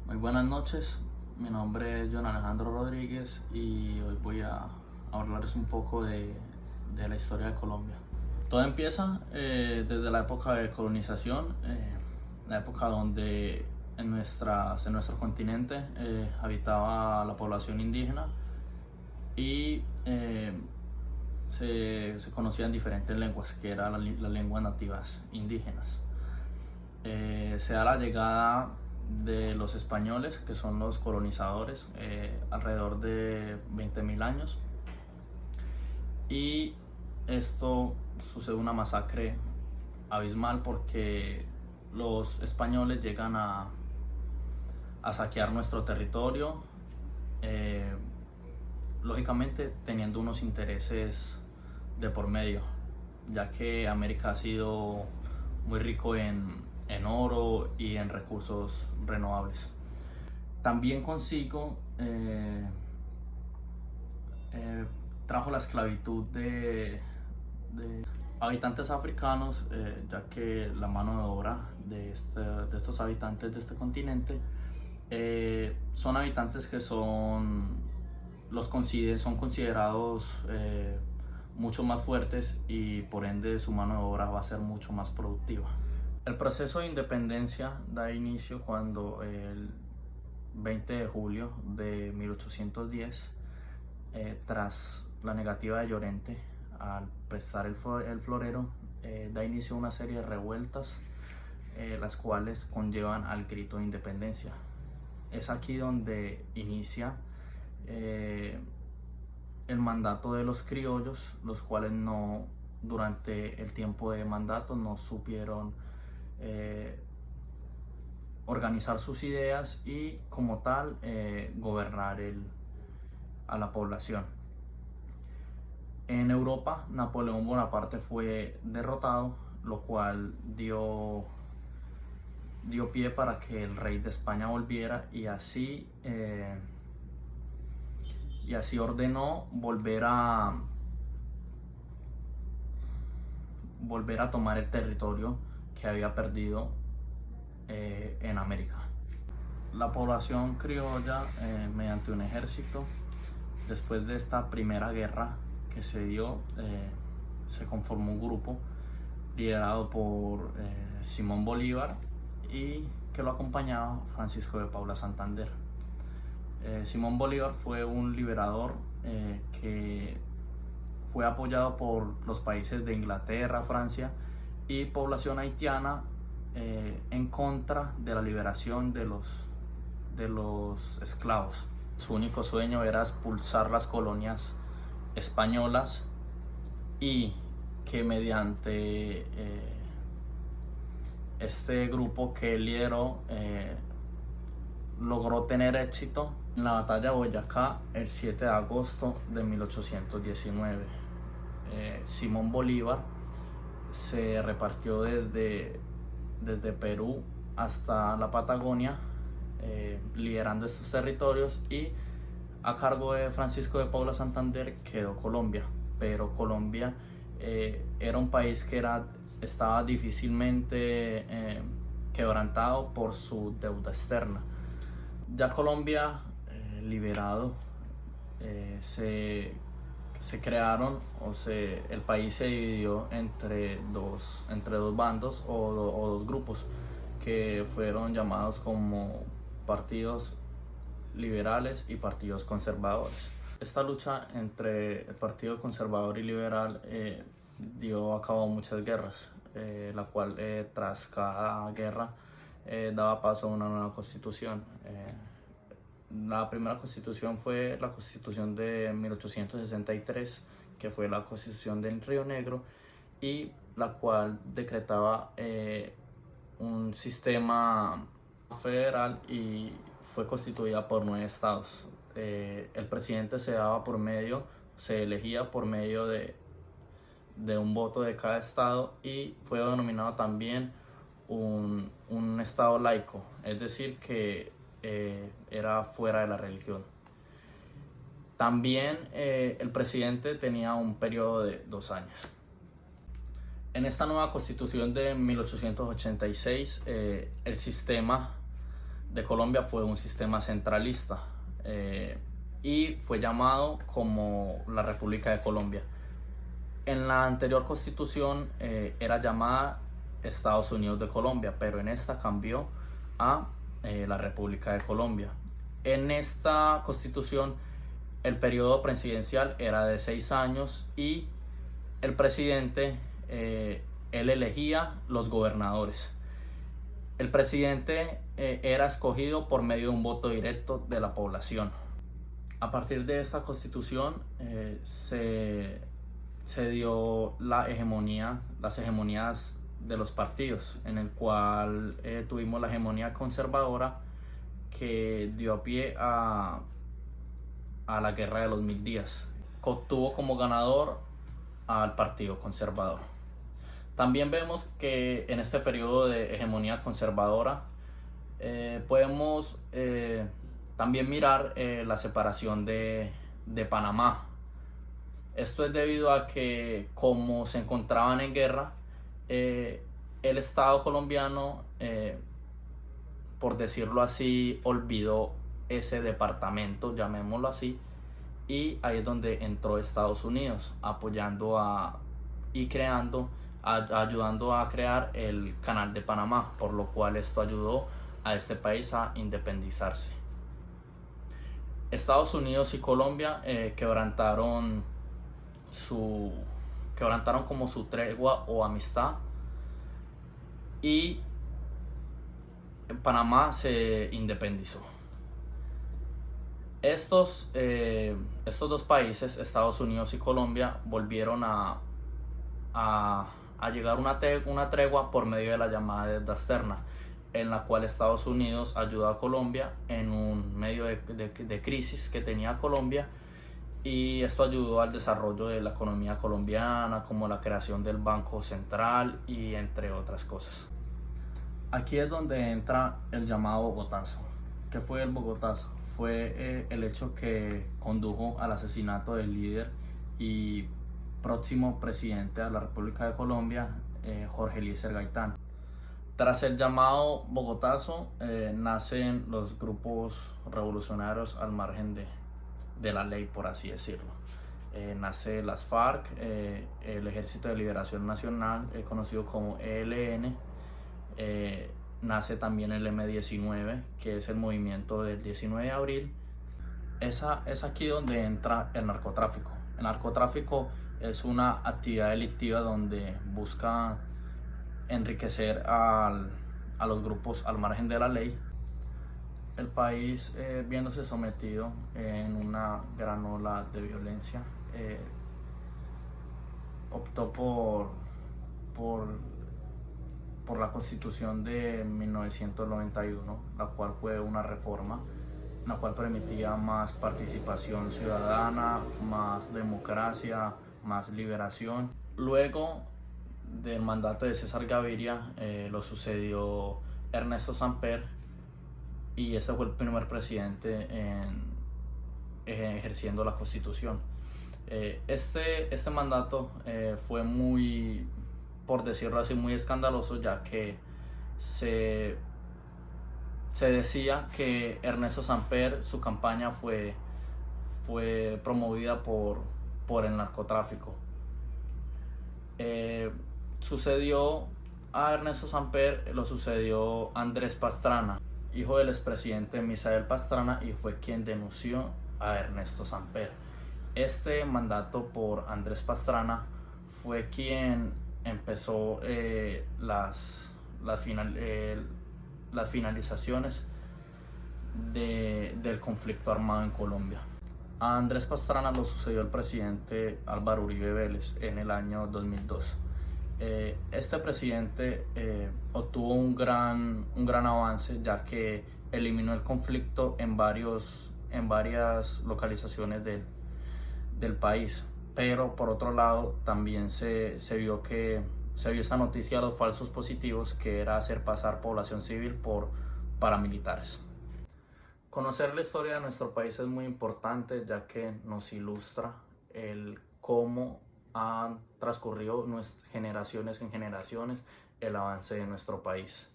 Muy buenas noches, mi nombre es John Alejandro Rodríguez y hoy voy a hablarles un poco de la historia de Colombia. Todo empieza desde la época de colonización, la época donde en nuestro continente habitaba la población indígena y se conocían diferentes lenguas, que eran las lenguas nativas indígenas. Se da la llegada de los españoles, que son los colonizadores, alrededor de 20.000 años, y esto sucede una masacre abismal porque los españoles llegan a saquear nuestro territorio, eh, lógicamente teniendo unos intereses de por medio, ya que América ha sido muy rico en oro y en recursos renovables. También consigo trajo la esclavitud de habitantes africanos, ya que la mano de obra de estos habitantes de este continente son habitantes que son considerados mucho más fuertes y por ende su mano de obra va a ser mucho más productiva. El proceso de independencia da inicio cuando el 20 de julio de 1810, tras la negativa de Llorente al prestar el florero, da inicio a una serie de revueltas, las cuales conllevan al grito de independencia. Es aquí donde inicia el mandato de los criollos, los cuales durante el tiempo de mandato no supieron organizar sus ideas y como tal gobernar a la población. En Europa, Napoleón Bonaparte fue derrotado, lo cual dio pie para que el rey de España volviera y así ordenó volver a tomar el territorio que había perdido en América. La población criolla, mediante un ejército, después de esta primera guerra que se dio, se conformó un grupo liderado por Simón Bolívar y que lo acompañaba Francisco de Paula Santander. Simón Bolívar fue un liberador que fue apoyado por los países de Inglaterra, Francia y población haitiana en contra de la liberación de los esclavos. Su único sueño era expulsar las colonias españolas y que mediante este grupo que él lideró logró tener éxito en la batalla de Boyacá el 7 de agosto de 1819. Simón Bolívar se repartió desde Perú hasta la Patagonia, liderando estos territorios, y a cargo de Francisco de Paula Santander quedó Colombia, pero Colombia era un país que estaba difícilmente quebrantado por su deuda externa. Ya Colombia liberado, se crearon, el país se dividió entre dos bandos o dos grupos que fueron llamados como partidos liberales y partidos conservadores. Esta lucha entre el partido conservador y liberal dio a cabo muchas guerras, la cual tras cada guerra daba paso a una nueva constitución. La primera constitución fue la constitución de 1863, que fue la constitución del Río Negro, y la cual decretaba un sistema federal y fue constituida por 9 estados. El presidente se elegía por medio de un voto de cada estado y fue denominado también un estado laico, es decir, que era fuera de la religión. También el presidente tenía un periodo de 2 años. En esta nueva constitución de 1886, el sistema de Colombia fue un sistema centralista y fue llamado como la República de Colombia. En la anterior constitución era llamada Estados Unidos de Colombia, pero en esta cambió a la República de Colombia. En esta constitución el periodo presidencial era de 6 años y el presidente, él elegía los gobernadores. El presidente era escogido por medio de un voto directo de la población. A partir de esta constitución se dio las hegemonías de los partidos, en el cual tuvimos la hegemonía conservadora que dio pie a la Guerra de los 1000 días. Obtuvo como ganador al Partido Conservador. También vemos que en este periodo de hegemonía conservadora podemos también mirar la separación de Panamá. Esto es debido a que, como se encontraban en guerra, el Estado colombiano, por decirlo así, olvidó ese departamento, llamémoslo así, y ahí es donde entró Estados Unidos, apoyando ayudando a crear el Canal de Panamá, por lo cual esto ayudó a este país a independizarse. Estados Unidos y Colombia quebrantaron como su tregua o amistad, y Panamá se independizó. Estos dos países, Estados Unidos y Colombia, volvieron a llegar a una tregua por medio de la llamada deuda externa, en la cual Estados Unidos ayudó a Colombia en un medio de crisis que tenía Colombia, y esto ayudó al desarrollo de la economía colombiana, como la creación del Banco Central y entre otras cosas. Aquí es donde entra el llamado Bogotazo. ¿Qué fue el Bogotazo? Fue el hecho que condujo al asesinato del líder y próximo presidente de la República de Colombia, Jorge Eliezer Gaitán. Tras el llamado Bogotazo, nacen los grupos revolucionarios al margen de la ley, por así decirlo. Nace las FARC, el Ejército de Liberación Nacional, conocido como ELN. Nace también el M-19, que es el movimiento del 19 de abril. Es aquí donde entra el narcotráfico. El narcotráfico es una actividad delictiva donde busca enriquecer a los grupos al margen de la ley. El país, viéndose sometido en una gran ola de violencia, optó por la Constitución de 1991, la cual fue una reforma, la cual permitía más participación ciudadana, más democracia, más liberación. Luego del mandato de César Gaviria lo sucedió Ernesto Samper, y este fue el primer presidente ejerciendo la Constitución. Este mandato fue muy, por decirlo así, muy escandaloso, ya que se decía que Ernesto Samper, su campaña fue promovida por el narcotráfico. Sucedió a Ernesto Samper, lo sucedió Andrés Pastrana, hijo del expresidente Misael Pastrana, y fue quien denunció a Ernesto Samper. Este mandato por Andrés Pastrana fue quien empezó las finalizaciones del conflicto armado en Colombia. A Andrés Pastrana lo sucedió el presidente Álvaro Uribe Vélez en el año 2002. Este presidente obtuvo un gran avance, ya que eliminó el conflicto en varias localizaciones del país. Pero por otro lado también se vio esta noticia de los falsos positivos, que era hacer pasar población civil por paramilitares. Conocer la historia de nuestro país es muy importante, ya que nos ilustra el cómo han transcurrido generaciones en generaciones el avance de nuestro país.